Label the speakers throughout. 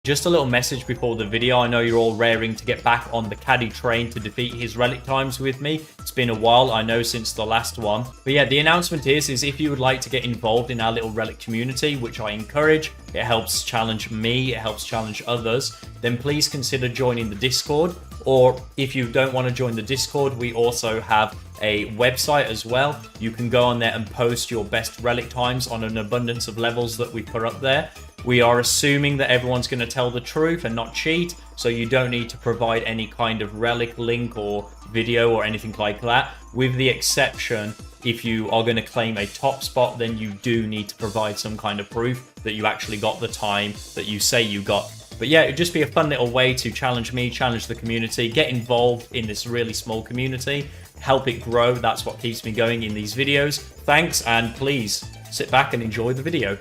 Speaker 1: Just a little message before the video. I know you're all raring to get back on the Caddy train to defeat his relic times with me. It's been a while, I know, since the last one. But yeah, the announcement is if you would like to get involved in our little relic community, which I encourage, it helps challenge me, it helps challenge others, then please consider joining the Discord. Or if you don't want to join the Discord, we also have a website as well. You can go on there and post your best relic times on an abundance of levels that we put up there. We are assuming that everyone's going to tell the truth and not cheat, so you don't need to provide any kind of relic link or video or anything like that. With the exception, if you are going to claim a top spot, then you do need to provide some kind of proof that you actually got the time that you say you got. But yeah, it'd just be a fun little way to challenge me, challenge the community, get involved in this really small community, help it grow. That's what keeps me going in these videos. Thanks, and please sit back and enjoy the video.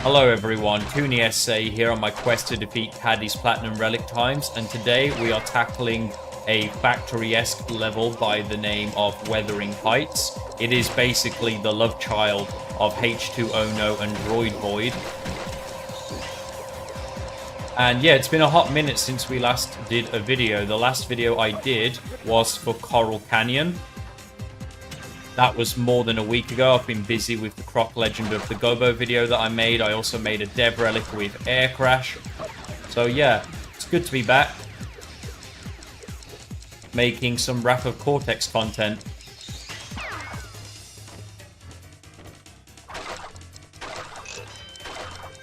Speaker 1: Hello everyone, Cooney SA here on my quest to defeat Caddy's Platinum Relic times, and today we are tackling a factory-esque level by the name of Weathering Heights. It is basically the love child of H2ONO and Droid Void. And yeah, it's been a hot minute since we last did a video. The last video I did was for Coral Canyon. That was more than a week ago. I've been busy with the Croc Legend of the Gobo video that I made. I also made a dev relic with Air Crash. So yeah, it's good to be back, making some Wrath of Cortex content.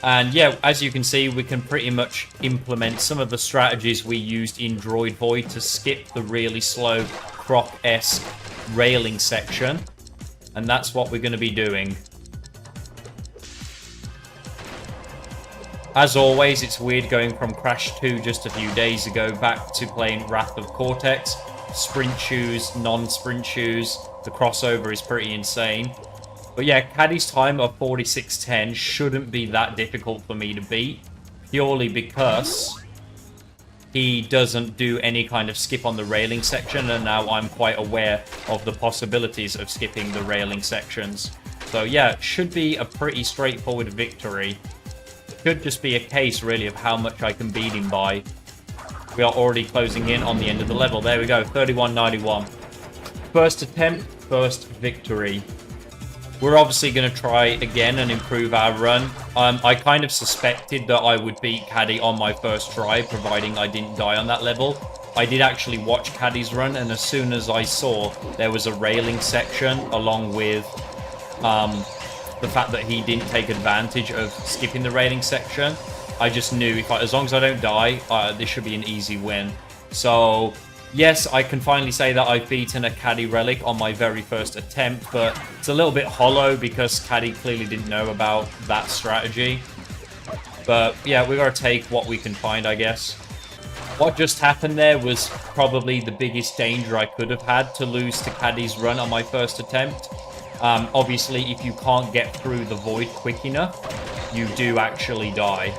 Speaker 1: And yeah, as you can see, we can pretty much implement some of the strategies we used in Droid Void to skip the really slow Croc-esque railing section, and that's what we're going to be doing. As always, it's weird going from Crash 2 just a few days ago back to playing Wrath of Cortex. Sprint shoes, non-sprint shoes, the crossover is pretty insane. But yeah, Caddy's time of 46:10 shouldn't be that difficult for me to beat, purely because he doesn't do any kind of skip on the railing section, and now I'm quite aware of the possibilities of skipping the railing sections. So yeah, it should be a pretty straightforward victory. Could just be a case, really, of how much I can beat him by. We are already closing in on the end of the level. There we go, 31:91. First attempt, first victory. We're obviously going to try again and improve our run. I kind of suspected that I would beat Caddy on my first try, providing I didn't die on that level. I did actually watch Caddy's run, and as soon as I saw there was a railing section, along with the fact that he didn't take advantage of skipping the railing section, I just knew as long as I don't die, this should be an easy win. So yes, I can finally say that I've beaten a Caddy relic on my very first attempt, but it's a little bit hollow because Caddy clearly didn't know about that strategy. But yeah, we're going to take what we can find, I guess. What just happened there was probably the biggest danger I could have had to lose to Caddy's run on my first attempt. Obviously, if you can't get through the void quick enough, you do actually die.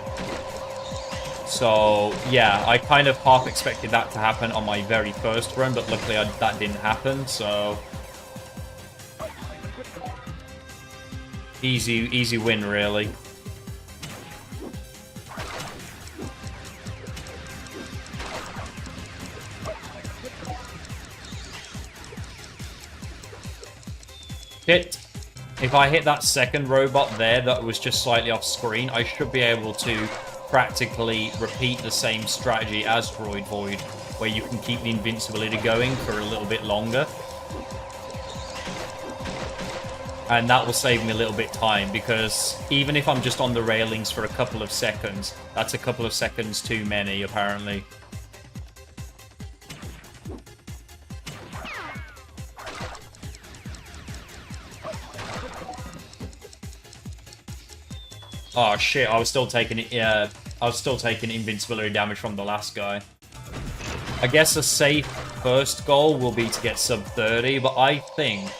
Speaker 1: So yeah, I kind of half expected that to happen on my very first run, but luckily that didn't happen, so easy win, really. Hit. If I hit that second robot there that was just slightly off screen, I should be able to practically repeat the same strategy as Droid Void, where you can keep the invincibility going for a little bit longer. And that will save me a little bit time, because even if I'm just on the railings for a couple of seconds, that's a couple of seconds too many, apparently. Oh shit, I was still taking invincibility damage from the last guy. I guess a safe first goal will be to get sub 30, but I think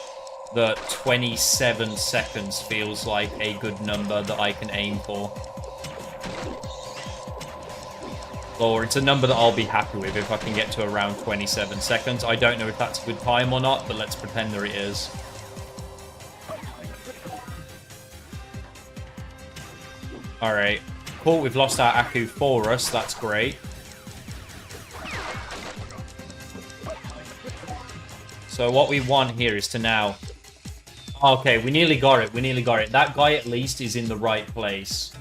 Speaker 1: that 27 seconds feels like a good number that I can aim for. Or it's a number that I'll be happy with if I can get to around 27 seconds. I don't know if that's a good time or not, but let's pretend that it is. Alright. Cool, we've lost our Aku for us. That's great. So what we want here is to now... Okay, we nearly got it. We nearly got it. That guy at least is in the right place.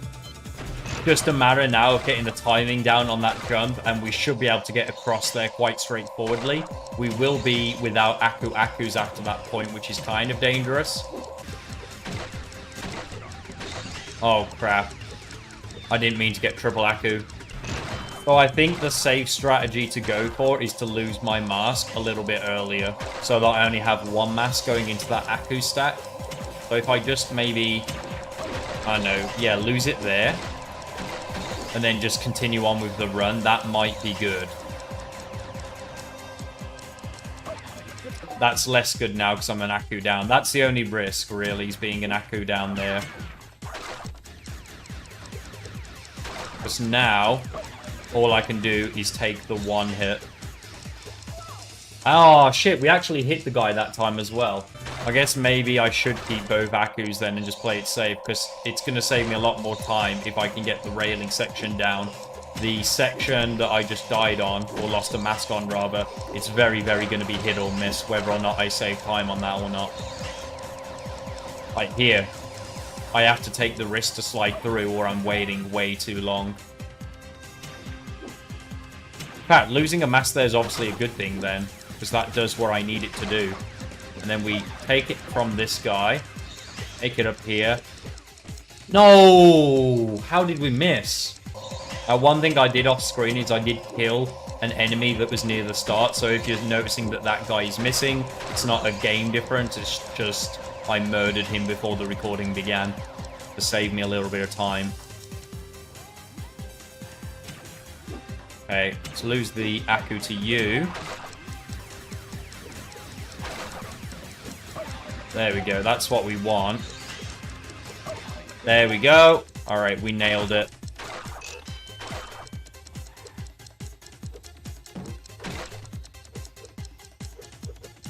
Speaker 1: Just a matter now of getting the timing down on that jump, and we should be able to get across there quite straightforwardly. We will be without Akus after that point, which is kind of dangerous. Oh, crap. I didn't mean to get triple Aku. So I think the safe strategy to go for is to lose my mask a little bit earlier, so that I only have one mask going into that Aku stack. So if I just maybe... I don't know, yeah, lose it there. And then just continue on with the run. That might be good. That's less good now because I'm an Aku down. That's the only risk, really, is being an Aku down there. Because now, all I can do is take the one hit. Oh, shit. We actually hit the guy that time as well. I guess maybe I should keep both Akus then and just play it safe, because it's going to save me a lot more time if I can get the railing section down. The section that I just died on, or lost a mask on rather, it's very, very going to be hit or miss whether or not I save time on that or not. Like here, I have to take the risk to slide through or I'm waiting way too long. In fact, losing a mask there is obviously a good thing then, because that does what I need it to do. And then we take it from this guy. Take it up here. No! How did we miss? One thing I did off screen is I did kill an enemy that was near the start. So if you're noticing that that guy is missing, it's not a game difference. It's just I murdered him before the recording began to save me a little bit of time. Okay, let's lose the Aku to you. There we go. That's what we want. There we go. All right, we nailed it.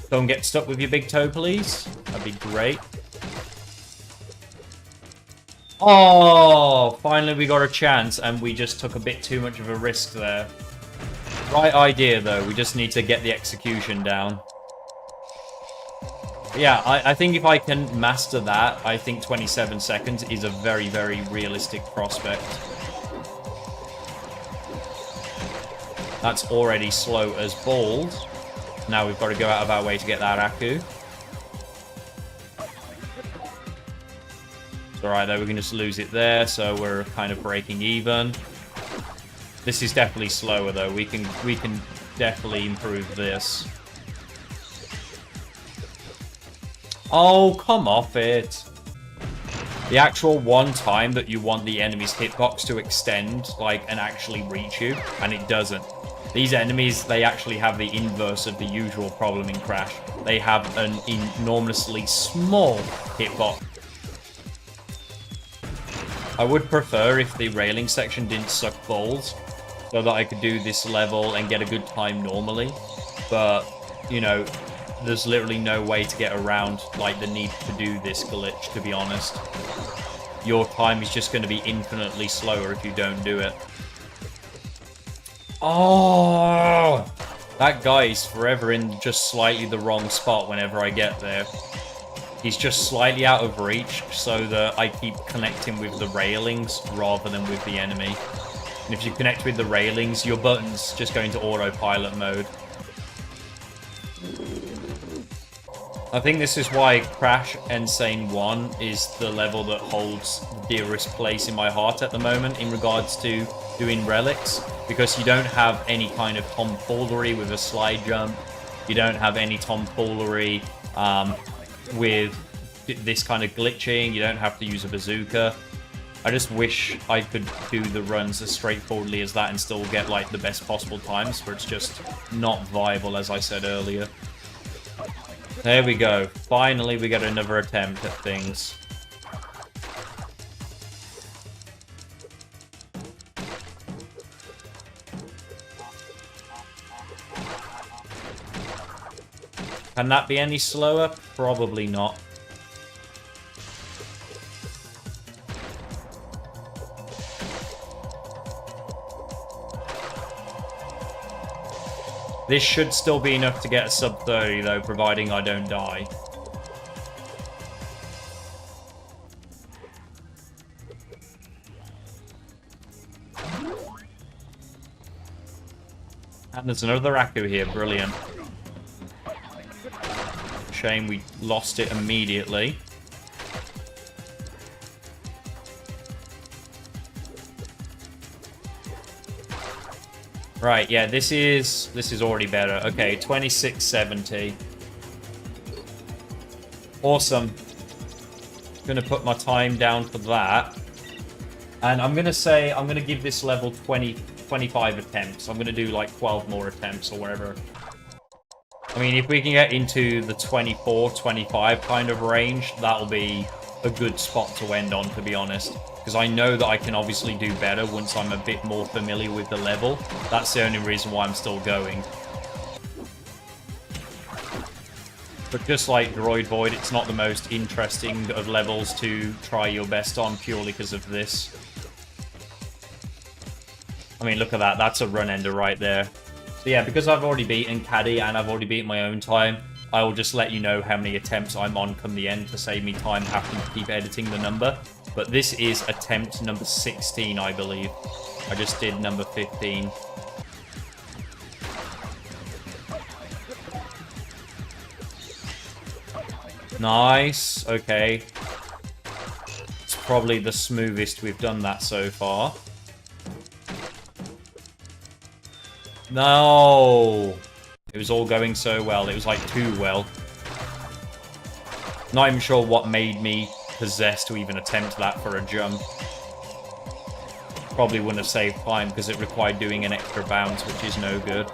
Speaker 1: Don't get stuck with your big toe, please. That'd be great. Oh, finally we got a chance, and we just took a bit too much of a risk there. Right idea, though. We just need to get the execution down. Yeah, I think if I can master that, I think 27 seconds is a very, very realistic prospect. That's already slow as balls. Now we've got to go out of our way to get that Aku. It's alright though, we can just lose it there, so we're kind of breaking even. This is definitely slower though, we can definitely improve this. Oh, come off it. The actual one time that you want the enemy's hitbox to extend, like, and actually reach you, and it doesn't. These enemies, they actually have the inverse of the usual problem in Crash. They have an enormously small hitbox. I would prefer if the railing section didn't suck balls, so that I could do this level and get a good time normally. But, you know, there's literally no way to get around, like, the need to do this glitch, to be honest. Your time is just going to be infinitely slower if you don't do it. Oh! That guy is forever in just slightly the wrong spot whenever I get there. He's just slightly out of reach, so that I keep connecting with the railings rather than with the enemy. And if you connect with the railings, your button's just go into autopilot mode. I think this is why Crash Insane 1 is the level that holds the dearest place in my heart at the moment in regards to doing relics, because you don't have any kind of tomfoolery with a slide jump. You don't have any tomfoolery with this kind of glitching. You don't have to use a bazooka. I just wish I could do the runs as straightforwardly as that and still get like the best possible times, but it's just not viable, as I said earlier. There we go. Finally, we get another attempt at things. Can that be any slower? Probably not. This should still be enough to get a sub 30, though, providing I don't die. And there's another Aku here. Brilliant. Shame we lost it immediately. Right, yeah, this is already better. Okay, 2670. Awesome. Gonna put my time down for that. And I'm gonna give this level 25 attempts. I'm gonna do like 12 more attempts or whatever. I mean, if we can get into the 24, 25 kind of range, that'll be a good spot to end on, to be honest. Because I know that I can obviously do better once I'm a bit more familiar with the level. That's the only reason why I'm still going. But just like Droid Void, it's not the most interesting of levels to try your best on purely because of this. I mean, look at that. That's a run ender right there. So yeah, because I've already beaten Caddy and I've already beaten my own time, I will just let you know how many attempts I'm on come the end to save me time having to keep editing the number. But this is attempt number 16, I believe. I just did number 15. Nice. Okay. It's probably the smoothest we've done that so far. No! It was all going so well. It was like too well. Not even sure what made me possessed to even attempt that for a jump. Probably wouldn't have saved time because it required doing an extra bounce, which is no good.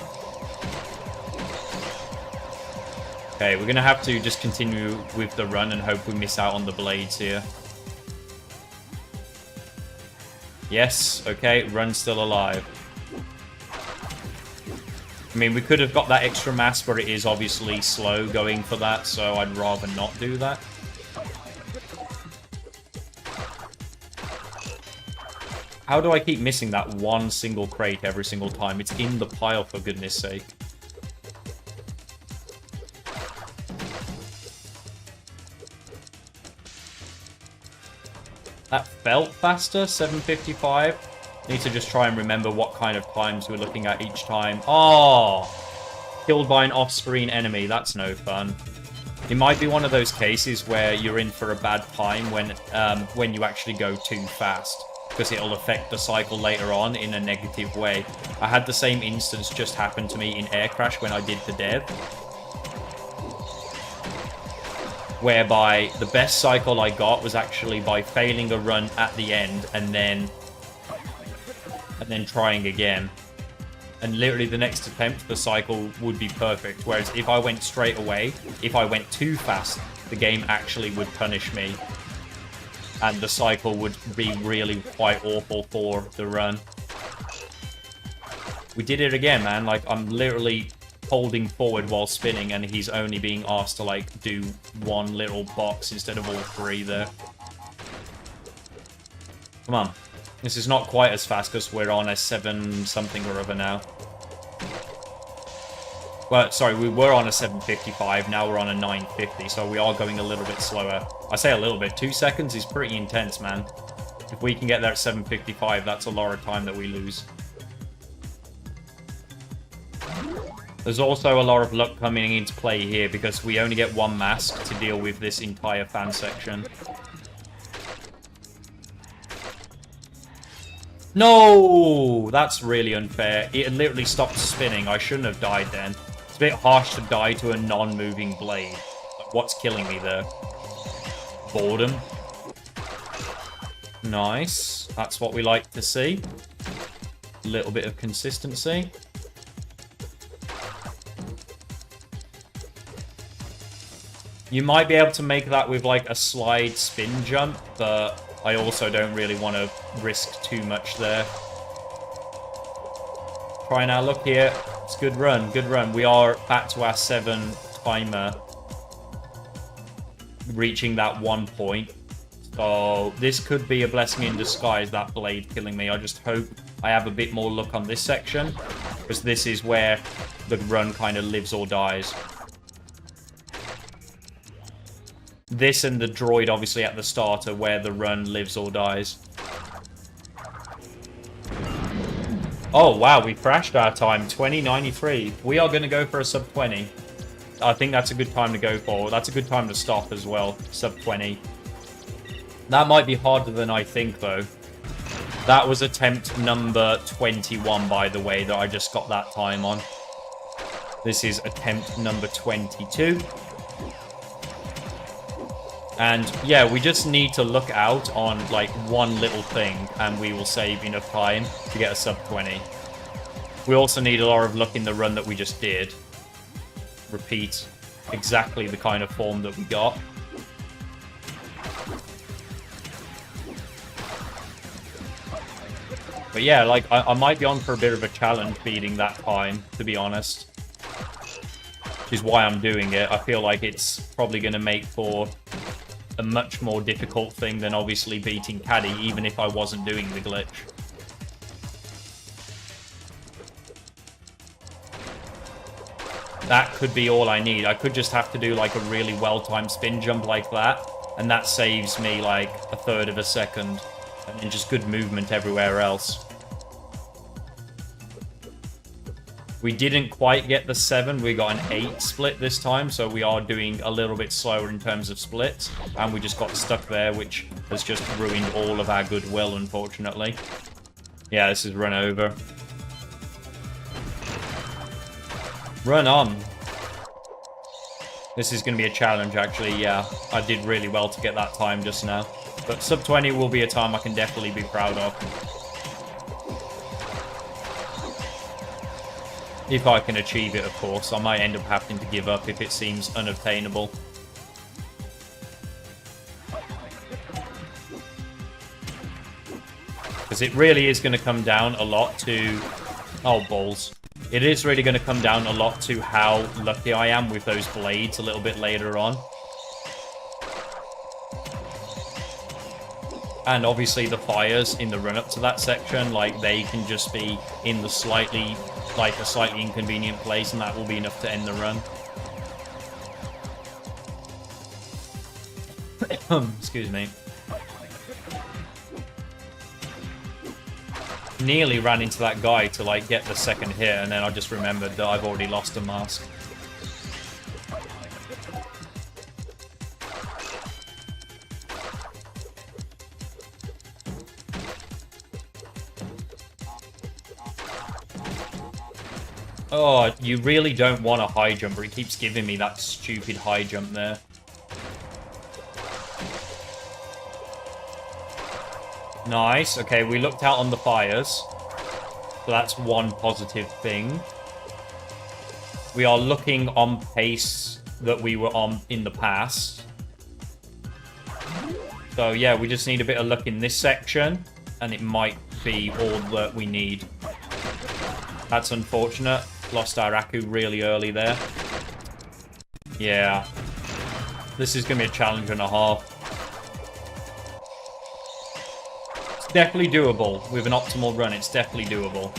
Speaker 1: Okay, we're going to have to just continue with the run and hope we miss out on the blades here. Yes, okay, run's still alive. I mean, we could have got that extra mass, but it is obviously slow going for that, so I'd rather not do that. How do I keep missing that one single crate every single time? It's in the pile, for goodness sake. That felt faster, 755. Need to just try and remember what kind of times we're looking at each time. Oh! Killed by an off-screen enemy. That's no fun. It might be one of those cases where you're in for a bad time when you actually go too fast, because it'll affect the cycle later on in a negative way. I had the same instance just happen to me in Air Crash when I did the dev, whereby the best cycle I got was actually by failing a run at the end and then trying again. And literally the next attempt, the cycle would be perfect. Whereas if I went straight away, if I went too fast, the game actually would punish me. And the cycle would be really quite awful for the run. We did it again, man. Like, I'm literally holding forward while spinning, and he's only being asked to, like, do one little box instead of all three there. Come on. This is not quite as fast because we're on a 7-something or other now. Well, sorry, we were on a 755, now we're on a 950, so we are going a little bit slower. I say a little bit, 2 seconds is pretty intense, man. If we can get there at 755, that's a lot of time that we lose. There's also a lot of luck coming into play here because we only get one mask to deal with this entire fan section. No! That's really unfair. It literally stopped spinning. I shouldn't have died then. It's a bit harsh to die to a non-moving blade. Like, what's killing me there? Boredom. Nice. That's what we like to see. A little bit of consistency. You might be able to make that with like a slide spin jump, but I also don't really want to risk too much there. Trying our luck here. It's a good run, good run. We are back to our 7 timer. Reaching that 1 point. So this could be a blessing in disguise, that blade killing me. I just hope I have a bit more luck on this section. because this is where the run kind of lives or dies. This and the droid, obviously, at the start are where the run lives or dies. Oh, wow, we crashed our time. 20:93. We are going to go for a sub 20. I think that's a good time to go for. That's a good time to stop as well. Sub 20. That might be harder than I think, though. That was attempt number 21, by the way, that I just got that time on. This is attempt number 22. And yeah, we just need to look out on like one little thing and we will save enough time to get a sub 20. We also need a lot of luck in the run that we just did. Repeat exactly the kind of form that we got. But yeah, like I might be on for a bit of a challenge beating that time, to be honest. Which is why I'm doing it. I feel like it's probably going to make for a much more difficult thing than obviously beating Caddy, even if I wasn't doing the glitch. That could be all I need. I could just have to do like a really well-timed spin jump like that, and that saves me like a third of a second, and then just good movement everywhere else. We didn't quite get the 7, we got an 8 split this time, so we are doing a little bit slower in terms of splits, and we just got stuck there, which has just ruined all of our goodwill, unfortunately. Yeah, this is run over. Run on. This is going to be a challenge, actually, yeah. I did really well to get that time just now. But sub 20 will be a time I can definitely be proud of. If I can achieve it, of course. I might end up having to give up if it seems unobtainable. Because it really is going to come down a lot to... Oh, balls. It is really going to come down a lot to how lucky I am with those blades a little bit later on. And obviously the fires in the run-up to that section, like, they can just be in the slightly inconvenient place, and that will be enough to end the run. Excuse me. Nearly ran into that guy to, like, get the second hit, and then I just remembered that I've already lost a mask. Oh, you really don't want a high jumper. He keeps giving me that stupid high jump there. Nice. Okay, we looked out on the fires. So that's one positive thing. We are looking on pace that we were on in the past. So yeah, we just need a bit of luck in this section, and it might be all that we need. That's unfortunate. Lost our Aku really early there. Yeah. This is going to be a challenge and a half. It's definitely doable. With an optimal run, it's definitely doable.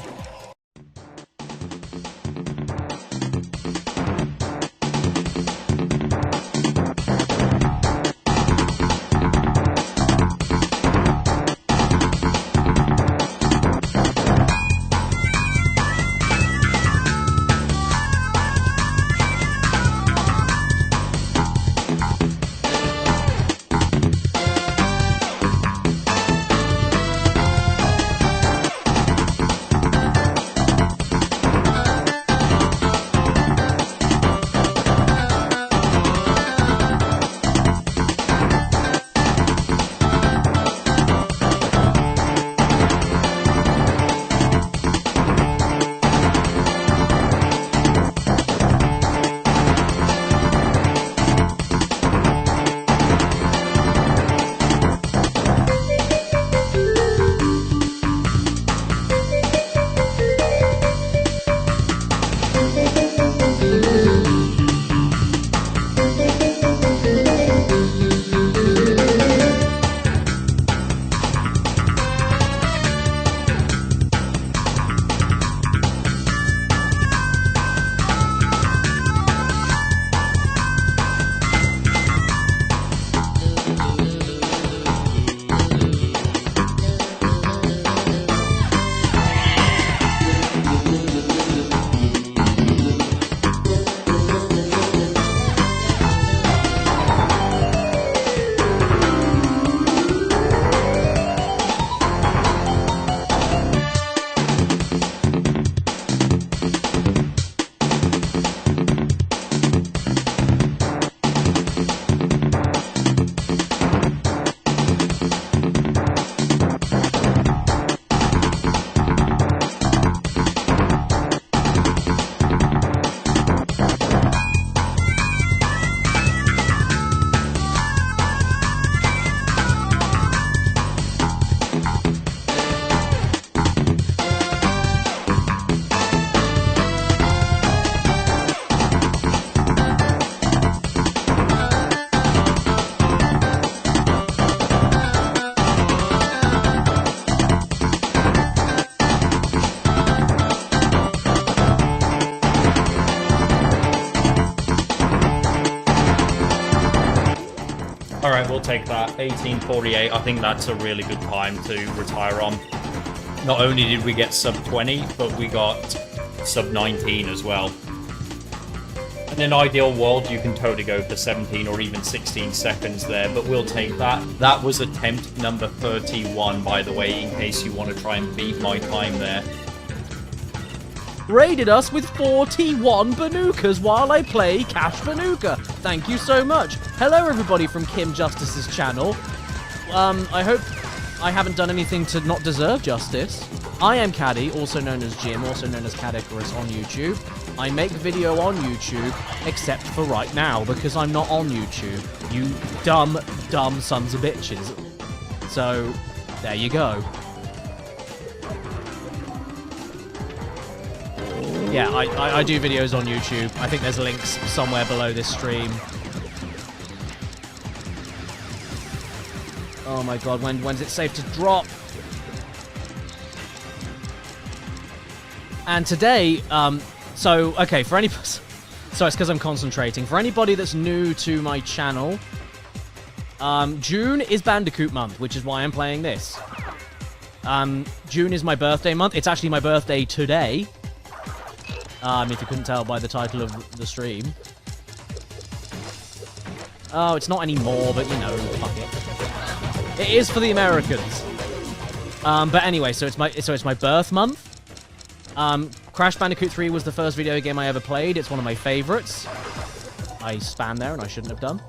Speaker 1: we'll take that. 18:48. I think that's a really good time to retire on. Not only did we get sub 20, but we got sub 19 as well. In an ideal world, you can totally go for 17 or even 16 seconds there, but we'll take that. That was attempt number 31, by the way, in case you want to try and beat my time there.
Speaker 2: Raided us with 41 Banukas while I play Cash Banuka. Thank you so much. Hello, everybody from Kim Justice's channel. I hope I haven't done anything to not deserve justice. I am Caddy, also known as Jim, also known as Caddicarus on YouTube. I make video on YouTube, except for right now, because I'm not on YouTube. You dumb, dumb sons of bitches. So, there you go. Yeah, I do videos on YouTube. I think there's links somewhere below this stream. Oh my god, when's it safe to drop? And today, okay, for any... So it's because I'm concentrating. For anybody that's new to my channel, June is Bandicoot month, which is why I'm playing this. June is my birthday month. It's actually my birthday today. If you couldn't tell by the title of the stream. Oh, it's not anymore, but you know, fuck it. It is for the Americans. But anyway, so it's my birth month. Crash Bandicoot 3 was the first video game I ever played. It's one of my favorites. I spam there, and I shouldn't have done.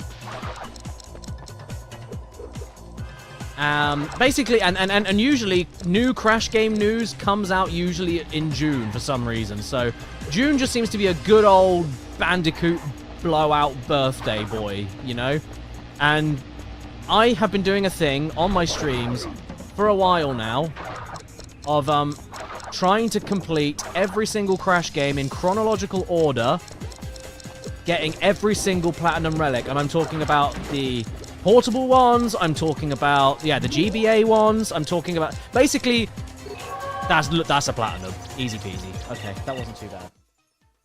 Speaker 2: Basically, and usually, new Crash game news comes out usually in June for some reason. So, June just seems to be a good old Bandicoot blowout birthday boy, you know? And I have been doing a thing on my streams for a while now of, trying to complete every single Crash game in chronological order, getting every single Platinum Relic. And I'm talking about the portable ones, I'm talking about, yeah, the GBA ones, I'm talking about... Basically, that's a Platinum. Easy peasy. Okay, that wasn't too bad.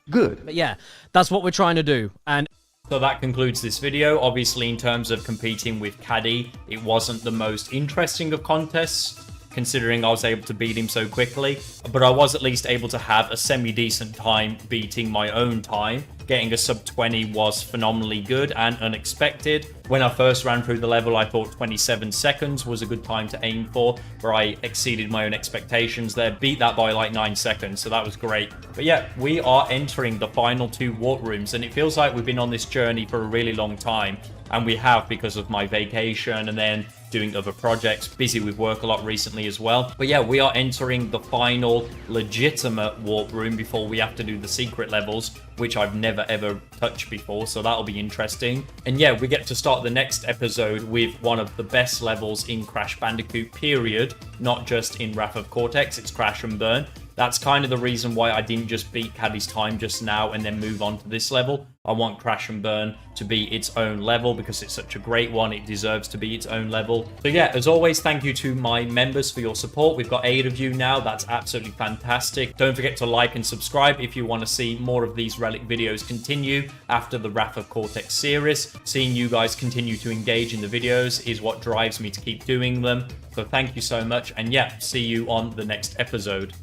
Speaker 3: Good.
Speaker 2: But yeah, that's what we're trying to do. And
Speaker 1: so that concludes this video. Obviously, in terms of competing with Caddy, it wasn't the most interesting of contests, considering I was able to beat him so quickly, but I was at least able to have a semi-decent time beating my own time. Getting a sub 20 was phenomenally good and unexpected. When I first ran through the level, I thought 27 seconds was a good time to aim for, where I exceeded my own expectations there, beat that by like 9 seconds, so that was great. But yeah, we are entering the final 2 warp rooms, and it feels like we've been on this journey for a really long time, and we have because of my vacation and then doing other projects, busy with work a lot recently as well. But yeah, we are entering the final legitimate warp room before we have to do the secret levels, which I've never ever touched before, so that'll be interesting. And yeah, we get to start the next episode with one of the best levels in Crash Bandicoot, period. Not just in Wrath of Cortex, it's Crash and Burn. That's kind of the reason why I didn't just beat Caddy's time just now and then move on to this level. I want Crash and Burn to be its own level because it's such a great one. It deserves to be its own level. So yeah, as always, thank you to my members for your support. We've got 8 of you now. That's absolutely fantastic. Don't forget to like and subscribe if you want to see more of these Relic videos continue after the Wrath of Cortex series. Seeing you guys continue to engage in the videos is what drives me to keep doing them. So thank you so much. And yeah, see you on the next episode.